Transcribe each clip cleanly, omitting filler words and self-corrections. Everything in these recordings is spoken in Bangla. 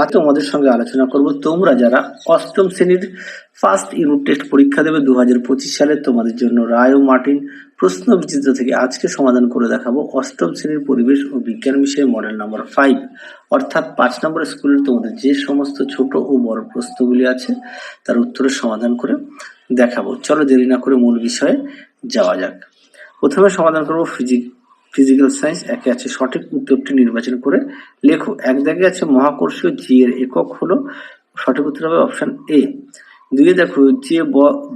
আজ তোমাদের সঙ্গে আলোচনা করব তোমরা যারা অষ্টম শ্রেণীর ফার্স্ট ইউনিট টেস্ট পরীক্ষা দেবে 2025 সালে, তোমাদের জন্য রায় ও মার্টিন প্রশ্ন বিচিত্র থেকে আজকে সমাধান করে দেখাবো অষ্টম শ্রেণীর পরিবেশ ও বিজ্ঞান বিষয়ে মডেল নাম্বার 5, অর্থাৎ 5 নম্বর স্কুলের তোমাদের যে সমস্ত ছোট ও বড় প্রশ্নগুলি আছে তার উত্তরের সমাধান করে দেখাবো। চলো দেরি না করে মূল বিষয়ে যাওয়া যাক। প্রথমে সমাধান করবো ফিজিক্যাল সায়েন্স। একে আছে সঠিক উত্তরটি নির্বাচন করে লেখো। এক দাগে আছে মহাকর্ষীয় জি এর একক হলো, সঠিক উত্তর হবে অপশন এ। দুইয়ে দেখো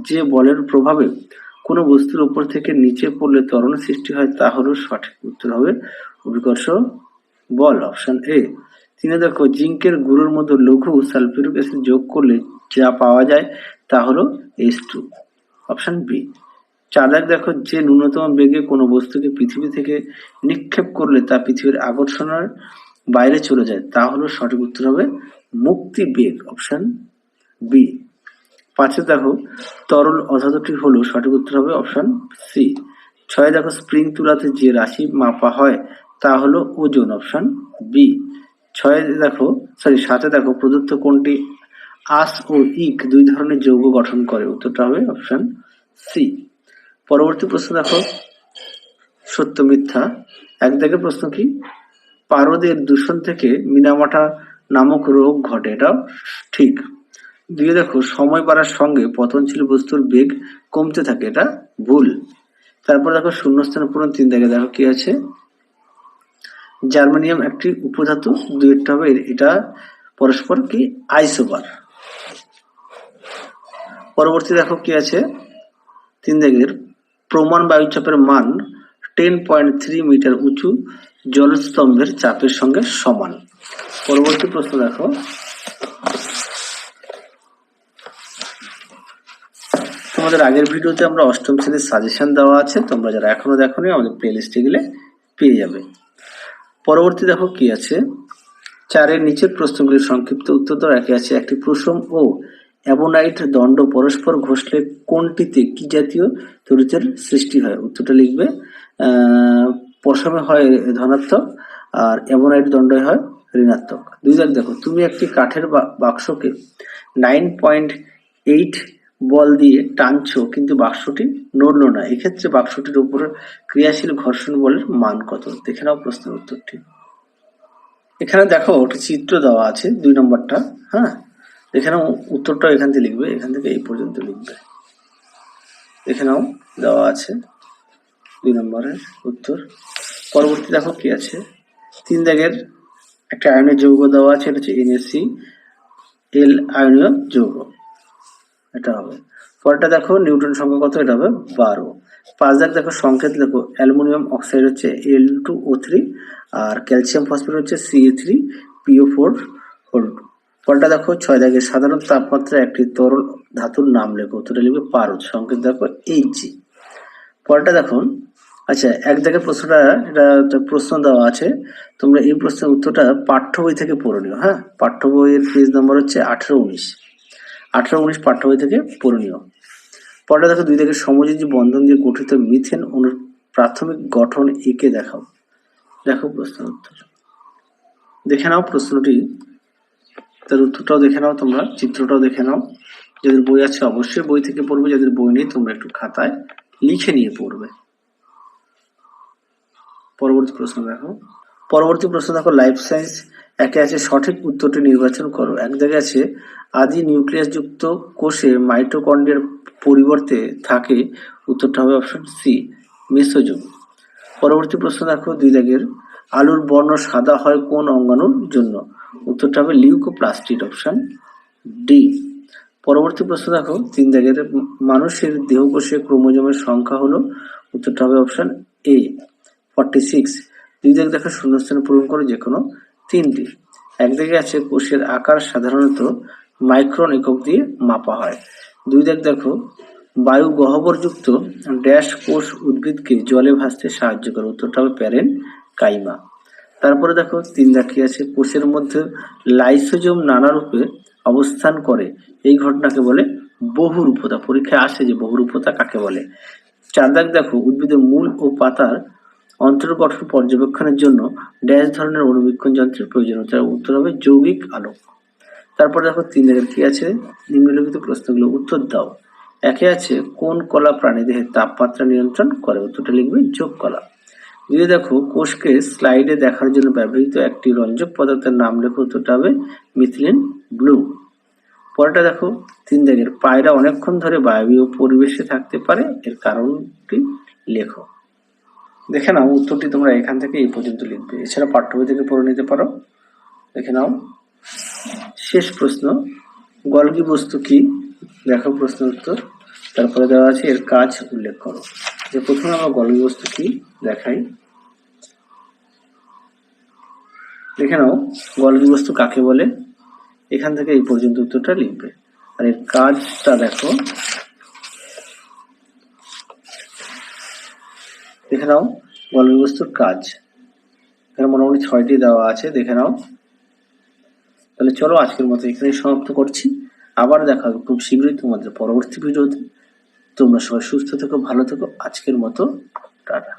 যে বলের প্রভাবে কোনো বস্তুর উপর থেকে নিচে পড়লে ত্বরণ সৃষ্টি হয় তা হলো, সঠিক উত্তর হবে অভিকর্ষ বল, অপশন এ। তিনে দেখো জিঙ্কের গুঁড়োর মধ্যে লঘু সালফিউরিক অ্যাসিড যোগ করলে যা পাওয়া যায় তা হলো H2, অপশন বি। চার দাগ দেখো যে ন্যূনতম বেগে কোনো বস্তুকে পৃথিবী থেকে নিক্ষেপ করলে তা পৃথিবীর আকর্ষণের বাইরে চলে যায় তা হলো, সঠিক উত্তর হবে মুক্তি বেগ, অপশন বি। পাঁচে দেখো তরল অধাতুটি হলো, সঠিক উত্তর হবে অপশন সি। ছয় দেখো স্প্রিং তুলাতে যে রাশি মাপা হয় তা হলো ওজন, অপশন বি। সাতে দেখো প্রদত্ত কোনটি আস ও ইক দুই ধরনের যৌগ গঠন করে, উত্তরটা হবে অপশন সি। পরবর্তী প্রশ্ন দেখো সত্য মিথ্যা। এক দাগের প্রশ্ন কি, পারদের দূষণ থেকে মিনামাটা নামক রোগ ঘটে, এটা ঠিক। দুইয়ে দেখো সময় বাড়ার সঙ্গে পতনশীল বস্তুর বেগ কমতে থাকে, এটা ভুল। তারপর দেখো শূন্যস্থান পূরণ। তিন দাগে দেখো কি আছে, জার্মানিয়াম একটি উপধাতু, দুইটা হবে এটা পরস্পর কি আইসোবার। পরবর্তী দেখো কি আছে, তিন দাগের প্রমাণ বায়ুচাপের মান 10.3 মিটার উঁচু জলস্তম্ভের চাপের সঙ্গে সমান। পরবর্তী প্রশ্ন দেখো, তোমাদের আগের ভিডিওতে আমরা অষ্টম শ্রেণীর সাজেশন দেওয়া আছে, তোমরা যারা এখনো দেখোনি আমাদের প্লেলিস্টে গেলে পেয়ে যাবে। পরবর্তী দেখো কি আছে, চারের নিচের প্রশ্নগুলির সংক্ষিপ্ত উত্তর দাও। একে আছে একটি প্রসম ও অ্যাবোনাইট দণ্ড পরস্পর ঘষলে কোনটিতে কি জাতীয় তড়িতের সৃষ্টি হয়, উত্তরটা লিখবে। পশমে হয় ধনাত্মক আর অ্যাবোনাইট দণ্ডে হয় ঋণাত্মক। দুই দাগ দেখো তুমি একটি কাঠের বাক্সকে 9.8 বল দিয়ে টানছো কিন্তু বাক্সটি নড়লো না, এক্ষেত্রে বাক্সটির উপর ক্রিয়াশীল ঘর্ষণ বলের মান কত, দেখে নাও প্রশ্নের উত্তরটি। এখানে দেখো একটা চিত্র দেওয়া আছে 2 নম্বরটা, হ্যাঁ দেখে নাও উত্তরটা এখান থেকে লিখবে, এখান থেকে এই পর্যন্ত লিখবে, দেখে নাও দেওয়া আছে 2 নম্বরের উত্তর। পরবর্তী দেখো কি আছে, 3 দাগের একটা আয়নের যৌগ দেওয়া আছে, এটা হচ্ছে NaCl আয়নীয় যৌগ, এটা হবে। পরেরটা দেখো নিউটন সংখ্যা কত, এটা হবে 12। 5 দাগ দেখো সংকেত লেখো, অ্যালুমিনিয়াম অক্সাইড হচ্ছে Al2O3 আর ক্যালসিয়াম ফসফেট হচ্ছে Ca3PO4. পরেরটা দেখো 6 দাগের সাধারণ তাপমাত্রায় একটি তরল ধাতুর নাম লেখো, উত্তরটা লিখবে পারদ, সংকেত দেখো Hg। পরেরটা দেখো, আচ্ছা এক দাগের প্রশ্নটা, এটা প্রশ্ন দেওয়া আছে, তোমরা এই প্রশ্নের উত্তরটা পাঠ্য বই থেকে পড়ে নিও, হ্যাঁ পাঠ্য বইয়ের পেজ নম্বর হচ্ছে 18-19 পাঠ্য বই থেকে পড়ে নিও। পরেরটা দেখো 2 দাগের সমযোজী বন্ধন দিয়ে গঠিত মিথেন অণুর প্রাথমিক গঠন এঁকে দেখাও, দেখো প্রশ্নের উত্তর, দেখে নাও প্রশ্নটি, তার উত্তরটাও দেখে নাও, তোমরা চিত্রটাও দেখে নাও। যাদের বই আছে অবশ্যই বই থেকে পড়বে, যাদের বই নেই তোমরা একটু খাতায় লিখে নিয়ে পড়বে। পরবর্তী প্রশ্ন দেখো লাইফ সায়েন্স। একে আছে সঠিক উত্তরটি নির্বাচন করো। এক জায়গায় আছে আদি নিউক্লিয়াস যুক্ত কোষে মাইটোকন্ড্রিয়ার পরিবর্তে থাকে, উত্তরটা হবে অপশন সি মেসোজোম। পরবর্তী প্রশ্ন দেখো 2 দাগের আলুর বর্ণ সাদা হয় কোন অঙ্গাণুর জন্য, উত্তরটা হবে লিউকোপ্লাস্টিড, অপশন ডি। পরবর্তী প্রশ্ন দেখো 3 দাগের মানুষের দেহকোষে ক্রোমোজোমের সংখ্যা হলো, উত্তরটা হবে অপশন এ 46। 2 দাগ দেখো শূন্যস্থান পূরণ করো যে কোনো 3টি। এক দাগে আছে কোষের আকার সাধারণত মাইক্রন একক দিয়ে মাপা হয়। 2 দাগ দেখো বায়ু গহ্বরযুক্ত ড্যাশ কোষ উদ্ভিদকে জলে ভাসতে সাহায্য করে, উত্তরটা হবে প্যারেন কাইমা। তারপরে দেখো 3 দাগ কি আছে, কোষের মধ্যে লাইসোজোম নানা রূপে অবস্থান করে, এই ঘটনাকে বলে বহুরূপতা, পরীক্ষায় আসে যে বহুরূপতা কাকে বলে। 4 দাগ দেখো উদ্ভিদের মূল ও পাতার অন্তর্গঠন পর্যবেক্ষণের জন্য ড্যাশ ধরনের অণুবীক্ষণ যন্ত্রের প্রয়োজন, তার উত্তর হবে যৌগিক আলোক। তারপর দেখো 3 দাগের কি আছে, নিম্নলিখিত প্রশ্নগুলো উত্তর দাও। একে আছে কোন কলা প্রাণীদেহের তাপমাত্রা নিয়ন্ত্রণ করে, উত্তরটা লিখবে যোগ কলা। যদি দেখো কোষকে স্লাইডে দেখার জন্য ব্যবহৃত একটি রঞ্জক পদার্থের নাম লেখো, উত্তরটা হবে মিথিলিন ব্লু। পরেরটা দেখো 3 দাগের, পায়রা অনেকক্ষণ ধরে বায়বীয় পরিবেশে থাকতে পারে, এর কারণটি লেখো। দেখে নাও উত্তরটি তোমরা এখান থেকে এই পর্যন্ত লিখবে, এছাড়া পাঠ্য বই থেকে পড়ে নিতে পারো। দেখে নাও শেষ প্রশ্ন, গলগি বস্তু কি, দেখো প্রশ্ন উত্তর। তারপরে দেওয়া আছে এর কাজ উল্লেখ করো। যে প্রথমে আমরা গলগি বস্তু কি দেখাই, দেখে নাও গলগি বস্তু কাকে বলে, এখান থেকে এই পর্যন্ত উত্তরটা লিখবে। আর এর কাজটা দেখো, দেখে নাও গলগি বস্তুর কাজ এখানে মোটামুটি 6টি দেওয়া আছে, দেখে নাও। তাহলে চলো আজকের মতো এখানেই সমাপ্ত করছি, আবার দেখা হবে খুব শীঘ্রই তোমাদের পরবর্তী ভিডিওতে। তোমরা সবাই সুস্থ থেকো, ভালো থেকো, আজকের মতো টাটা।